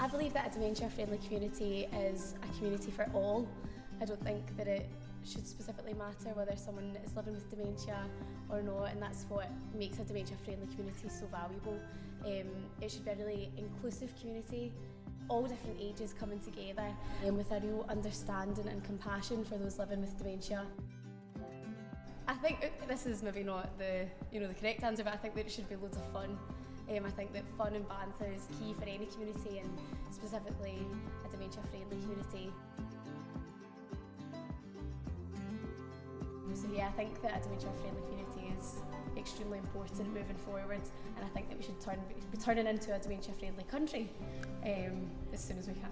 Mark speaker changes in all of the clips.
Speaker 1: I believe that a dementia-friendly community is a community for all. I don't think that it should specifically matter whether someone is living with dementia or not, and that's what makes a dementia-friendly community so valuable. It should be a really inclusive community, all different ages coming together with a real understanding and compassion for those living with dementia. I think this is maybe not the correct answer, but I think that it should be loads of fun. I think that fun and banter is key for any community, and specifically a dementia-friendly community. So yeah, I think that a dementia-friendly community is extremely important moving forward, and I think that we should be turning into a dementia-friendly country as soon as we can.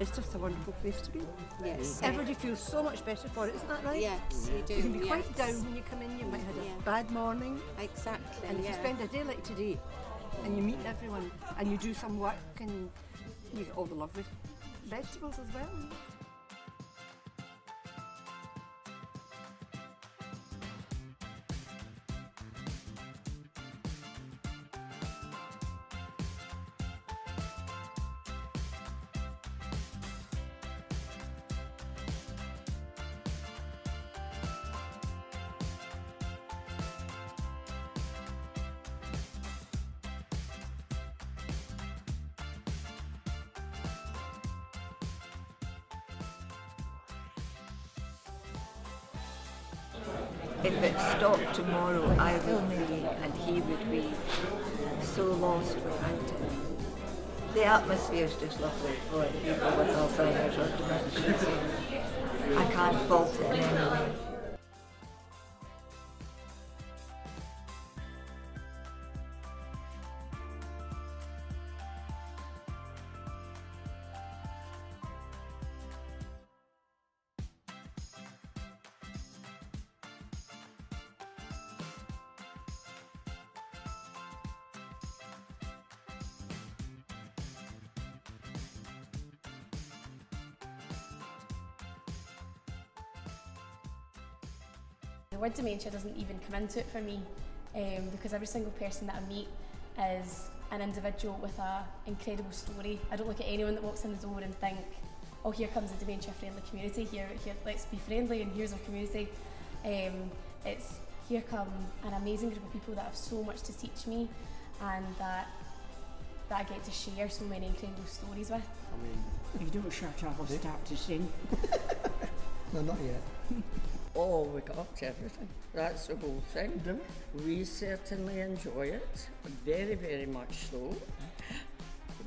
Speaker 2: It's just a wonderful place to be.
Speaker 3: Yes.
Speaker 2: Everybody feels so much better for it, isn't that right?
Speaker 3: Yes, you do.
Speaker 2: You can be
Speaker 3: yes.
Speaker 2: quite down when you come in, you might have had a bad morning.
Speaker 3: Exactly.
Speaker 2: And if you spend a day like today and you meet everyone and you do some work and you get all the lovely vegetables as well.
Speaker 4: If it stopped tomorrow, I would be, and he would be, so lost without it. The atmosphere is just lovely for people with Alzheimer's or dementia, so I can't fault it in any way.
Speaker 1: The word dementia doesn't even come into it for me, because every single person that I meet is an individual with an incredible story. I don't look at anyone that walks in the door and think, oh, here comes a dementia-friendly community, here, let's be friendly and here's our community. It's here come an amazing group of people that have so much to teach me, and that I get to share so many incredible stories with.
Speaker 5: If you don't shut up, I'll start to sing.
Speaker 6: No, not yet.
Speaker 7: Oh, we got up to everything. That's the whole thing. We certainly enjoy it, very, very much so.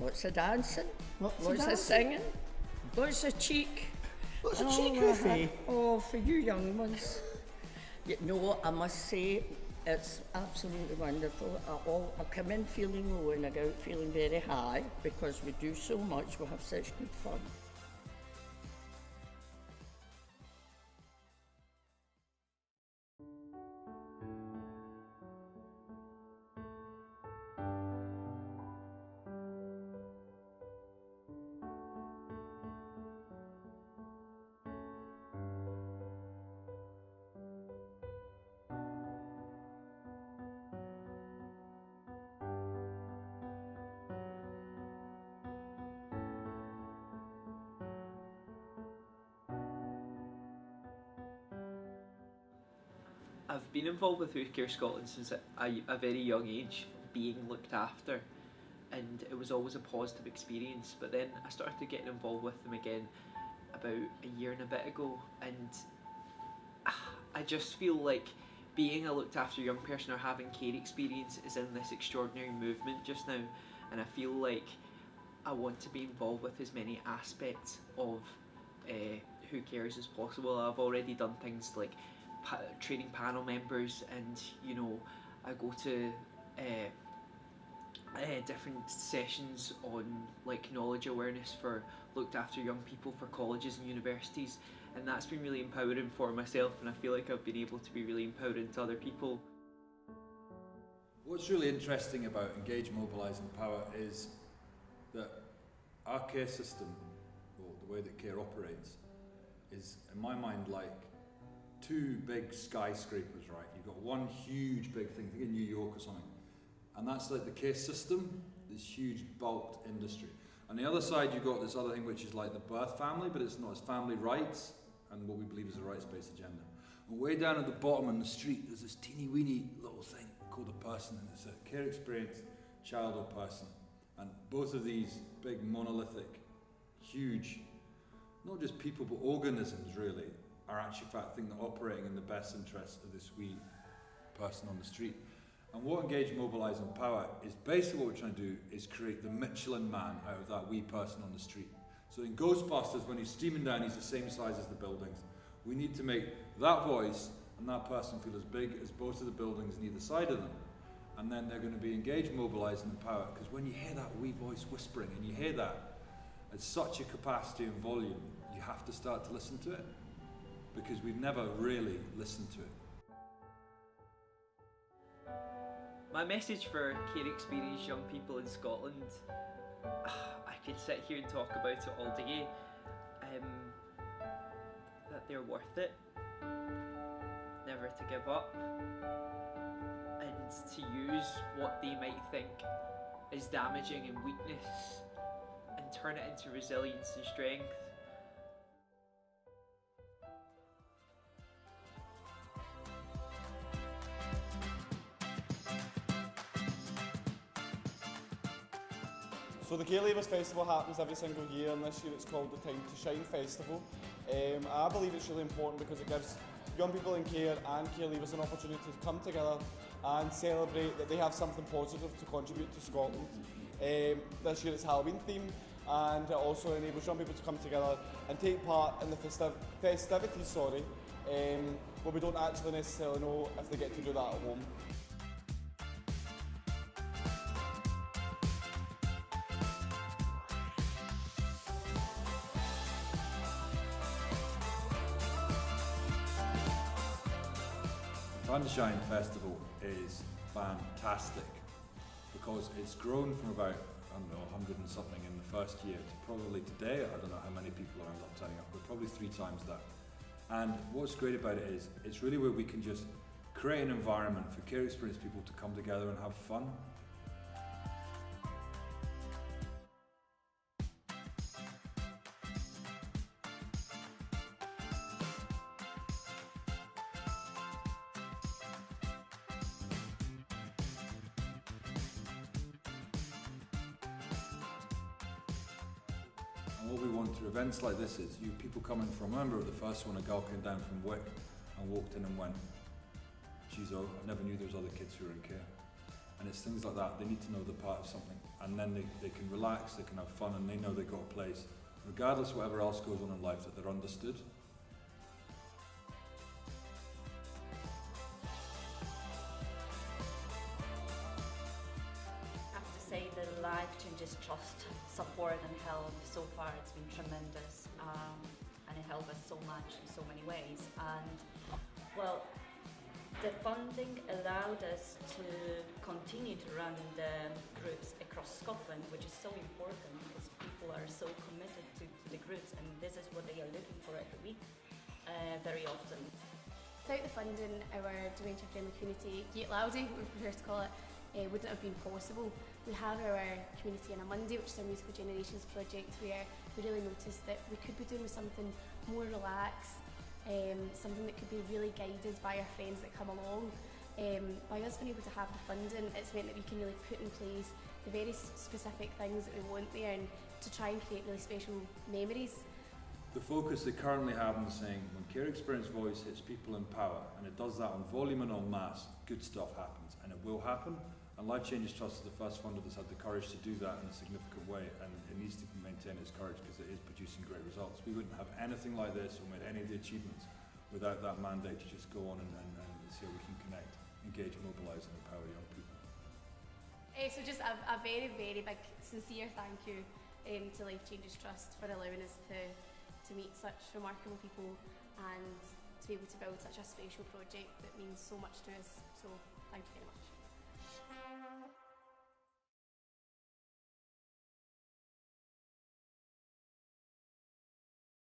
Speaker 7: Lots of dancing, lots of singing, lots of cheek.
Speaker 6: Lots of cheek, Ruthie.
Speaker 7: Oh, for you young ones. No, I must say, it's absolutely wonderful. I come in feeling low and I go out feeling very high, because we do so much, we have such good fun.
Speaker 8: I've been involved with Home Care Scotland since a very young age, being looked after, and it was always a positive experience. But then I started getting involved with them again about a year and a bit ago, and I just feel like being a looked after young person or having care experience is in this extraordinary movement just now, and I feel like I want to be involved with as many aspects of who cares as possible. I've already done things like training panel members, and you know, I go to different sessions on like knowledge awareness for looked after young people for colleges and universities, and that's been really empowering for myself, and I feel like I've been able to be really empowering to other people.
Speaker 3: What's really interesting about Engage, Mobilise, Empower is that our care system, or the way that care operates, is in my mind like two big skyscrapers, right? You've got one huge big thing, think in New York or something, and that's like the care system, this huge bulked industry. On the other side you've got this other thing which is like the birth family, but it's not, it's family rights and what we believe is a rights-based agenda. And way down at the bottom on the street there's this teeny weeny little thing called a person, and it's a care experienced child or person. And both of these big monolithic, huge, not just people but organisms really, are actually in fact operating in the best interest of this wee person on the street. And what Engage, Mobilise, Empower is basically what we're trying to do is create the Michelin man out of that wee person on the street. So in Ghostbusters, when he's steaming down, he's the same size as the buildings. We need to make that voice and that person feel as big as both of the buildings on either side of them. And then they're going to be engaged, mobilised and empowered. Because when you hear that wee voice whispering, and you hear that at such a capacity and volume, you have to start to listen to it. Because we've never really listened to it.
Speaker 8: My message for care experienced young people in Scotland, I could sit here and talk about it all day, that they're worth it, never to give up, and to use what they might think is damaging and weakness and turn it into resilience and strength.
Speaker 9: So the Care Leavers Festival happens every single year, and this year it's called the Time to Shine Festival. I believe it's really important because it gives young people in care and care leavers an opportunity to come together and celebrate that they have something positive to contribute to Scotland. This year it's Halloween themed, and it also enables young people to come together and take part in the festivities, but we don't actually necessarily know if they get to do that at home.
Speaker 3: Time to Shine Festival is fantastic because it's grown from about, I don't know, 100 and something in the first year to probably today, I don't know how many people are end up turning up, but probably 3 times that. And what's great about it is it's really where we can just create an environment for care experienced people to come together and have fun. And what we want through events like this is you people coming from, I remember the first one, a girl came down from Wick and walked in and went, geez, oh, I never knew there was other kids who were in care. And it's things like that, they need to know they're part of something, and then they can relax, they can have fun, and they know they've got a place, regardless of whatever else goes on in life, that they're understood.
Speaker 10: The Life Changes Trust support and help so far, it's been tremendous, and it helped us so much in so many ways. And well, the funding allowed us to continue to run the groups across Scotland, which is so important because people are so committed to the groups, and this is what they are looking for every week, very often.
Speaker 1: Without the funding, our dementia-friendly community, Gate Loudy, we prefer to call it, wouldn't have been possible. We have our community on a Monday, which is our Musical Generations project, where we really noticed that we could be doing something more relaxed, something that could be really guided by our friends that come along. By us being able to have the funding, it's meant that we can really put in place the very specific things that we want there, and to try and create really special memories.
Speaker 3: The focus they currently have on saying when care experience voice hits people in power, and it does that on volume and en masse, good stuff happens, and it will happen. And Life Changes Trust is the first funder that's had the courage to do that in a significant way, and it needs to maintain its courage because it is producing great results. We wouldn't have anything like this or made any of the achievements without that mandate to just go on and see how we can connect, engage, mobilise and empower young people.
Speaker 1: So just a very, very big, sincere thank you to Life Changes Trust for allowing us to meet such remarkable people and to be able to build such a special project that means so much to us. So thank you very much.